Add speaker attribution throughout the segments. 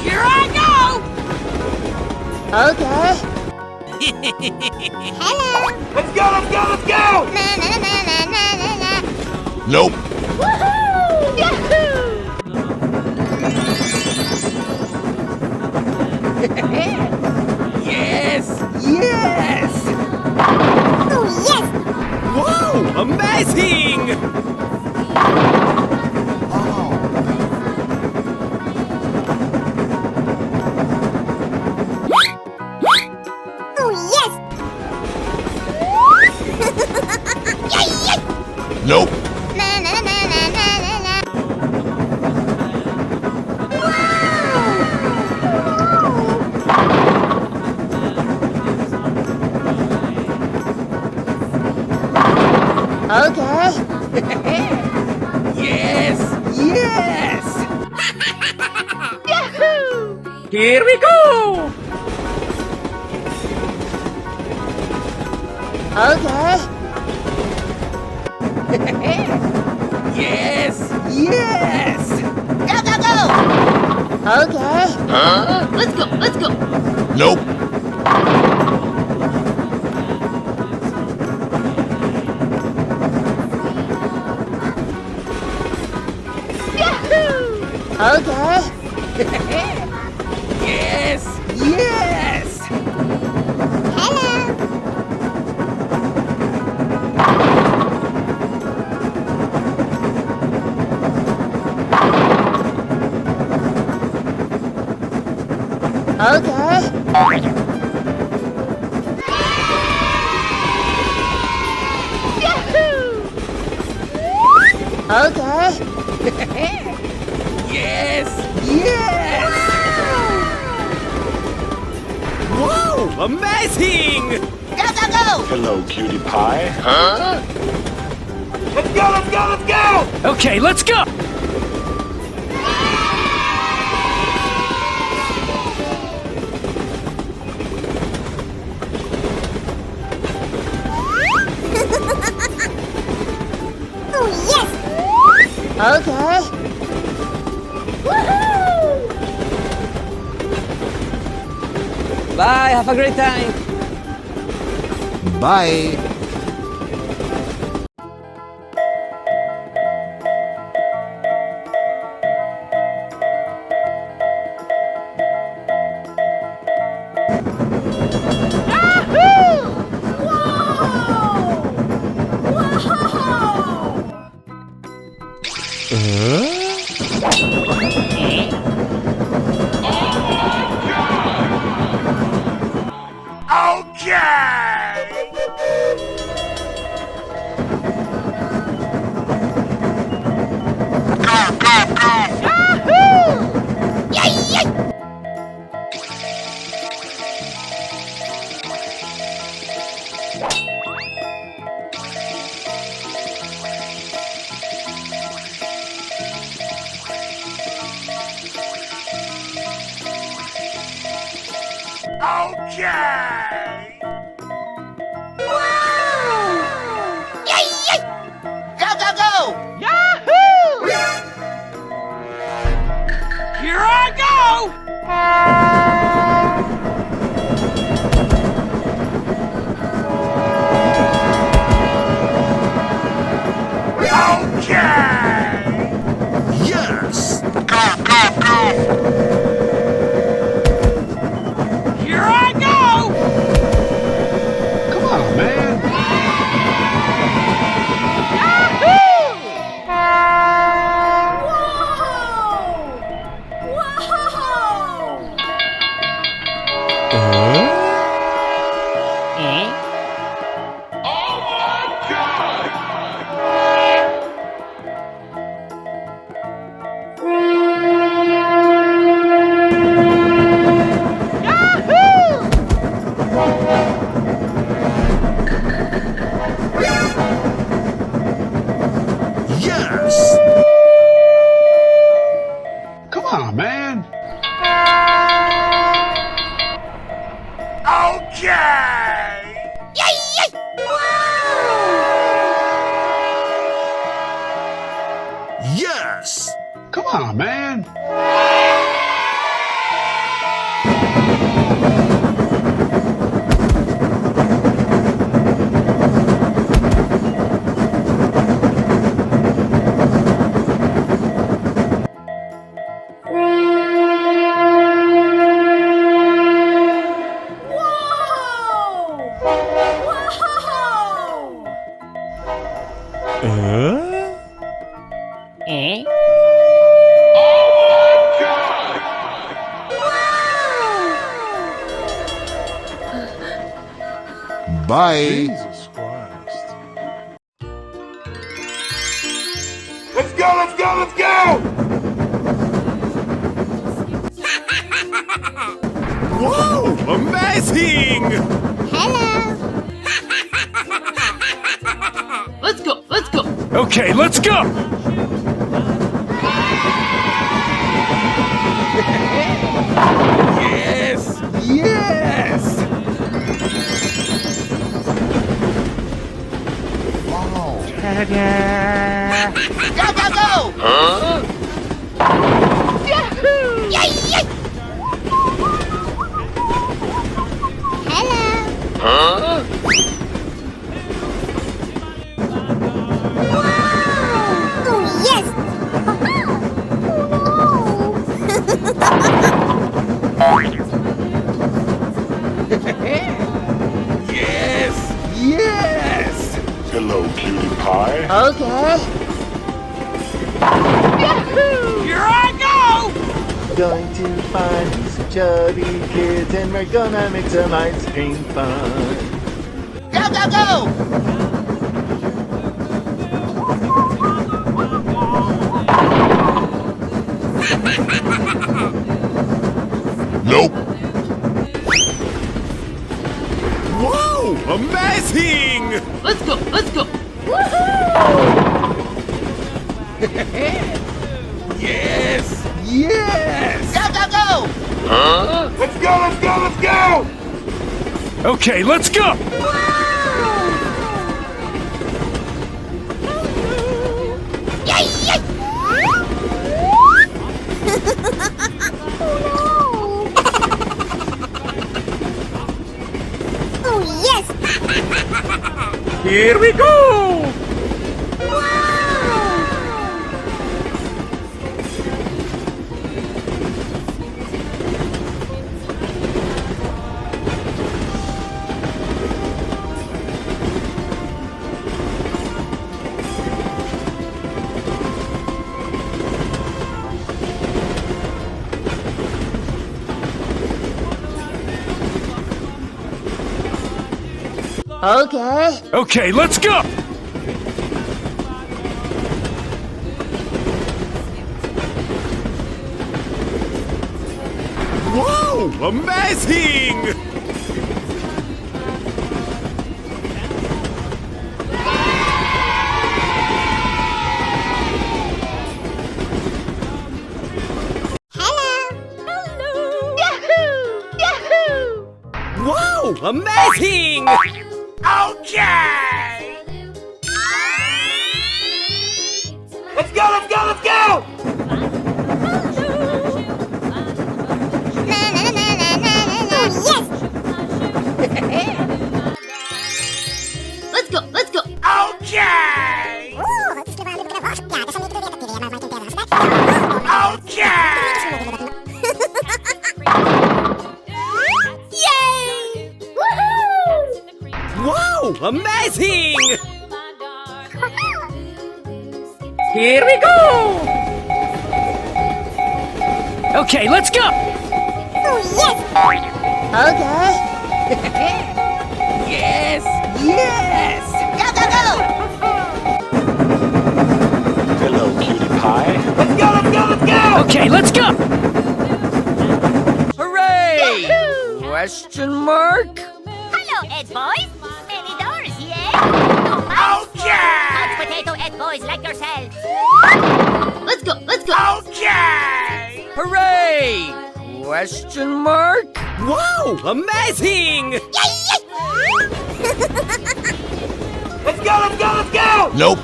Speaker 1: Here I go!
Speaker 2: Okay.
Speaker 3: Hello.
Speaker 1: Let's go, let's go, let's go!
Speaker 3: Na na na na na na na.
Speaker 4: Nope.
Speaker 3: Woohoo! Yahoo!
Speaker 1: Yes! Yes!
Speaker 3: Oh yes!
Speaker 1: Wow! Amazing!
Speaker 3: Oh yes! Yay yay!
Speaker 4: Nope.
Speaker 3: Na na na na na na na.
Speaker 2: Okay.
Speaker 1: Yes! Yes!
Speaker 3: Yahoo!
Speaker 1: Here we go!
Speaker 2: Okay.
Speaker 1: Yes! Yes!
Speaker 3: Go go go!
Speaker 2: Okay.
Speaker 4: Huh?
Speaker 3: Let's go, let's go.
Speaker 4: Nope.
Speaker 3: Yahoo!
Speaker 2: Okay.
Speaker 1: Yes! Yes!
Speaker 3: Hello.
Speaker 2: Okay.
Speaker 3: Yahoo!
Speaker 2: Okay.
Speaker 1: Yes! Yes! Wow! Amazing!
Speaker 3: Go go go!
Speaker 4: Hello, cutie pie. Huh?
Speaker 1: Let's go, let's go, let's go! Okay, let's go!
Speaker 3: Oh yes!
Speaker 2: Okay.
Speaker 3: Woohoo!
Speaker 1: Bye, have a great time!
Speaker 4: Bye.
Speaker 3: Yay yay!
Speaker 4: Okay.
Speaker 3: Yay yay! Go go go!
Speaker 1: Yahoo! Here I go!
Speaker 4: Okay. Yes. Go, go, go.
Speaker 1: Here I go!
Speaker 4: Come on, man. Yes. Come on, man. Okay.
Speaker 3: Yay yay!
Speaker 4: Yes. Come on, man. Bye.
Speaker 5: Jesus Christ.
Speaker 1: Let's go, let's go, let's go!
Speaker 4: Whoa! Amazing!
Speaker 2: Hello.
Speaker 6: Let's go, let's go.
Speaker 4: Okay, let's go! Yes! Yes!
Speaker 3: Go, go, go! Yahoo! Yay, yay!
Speaker 2: Hello. Oh, yes.
Speaker 4: Yes! Yes!
Speaker 5: Hello, cutie pie.
Speaker 2: Okay.
Speaker 3: Here I go!
Speaker 7: Going to find some chubby kids and we're gonna make some ice cream fun.
Speaker 3: Go, go, go!
Speaker 4: Nope. Whoa! Amazing!
Speaker 6: Let's go, let's go.
Speaker 4: Yes! Yes!
Speaker 3: Go, go, go!
Speaker 1: Let's go, let's go, let's go!
Speaker 4: Okay, let's go!
Speaker 3: Yay, yay!
Speaker 2: Oh, yes.
Speaker 4: Here we go!
Speaker 2: Okay.
Speaker 4: Okay, let's go! Whoa! Amazing! Wow! Amazing!
Speaker 3: Okay!
Speaker 1: Let's go, let's go, let's go!
Speaker 6: Let's go, let's go.
Speaker 3: Okay!
Speaker 4: Wow! Amazing! Here we go! Okay, let's go!
Speaker 2: Okay.
Speaker 4: Yes! Yes!
Speaker 3: Go, go, go!
Speaker 5: Hello, cutie pie.
Speaker 1: Let's go, let's go, let's go!
Speaker 4: Okay, let's go! Hooray! Question mark?
Speaker 3: Hello, Ed boys. Many doors, yeah? Okay! Couch potato Ed boys like yourselves.
Speaker 6: Let's go, let's go.
Speaker 3: Okay!
Speaker 4: Hooray! Question mark? Wow! Amazing!
Speaker 3: Yay, yay!
Speaker 1: Let's go, let's go, let's go!
Speaker 4: Nope.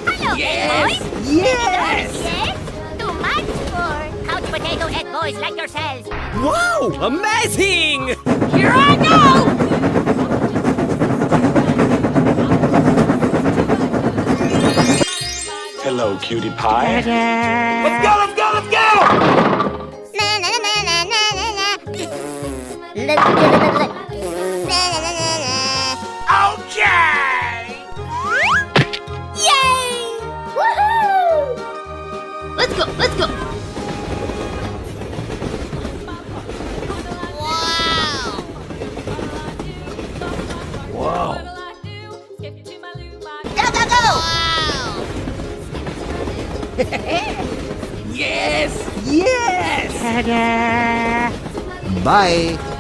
Speaker 3: Hello,
Speaker 4: Yes!
Speaker 3: Ed boys.
Speaker 4: Yes!
Speaker 3: Yeah? Too much for couch potato Ed boys like yourselves.
Speaker 4: Wow! Amazing!
Speaker 3: Here I go!
Speaker 5: Hello, cutie pie.
Speaker 1: Let's go, let's go, let's go!
Speaker 3: Okay!
Speaker 2: Yay! Woohoo!
Speaker 6: Let's go, let's go.
Speaker 3: Wow!
Speaker 4: Yes! Yes!
Speaker 8: Bye!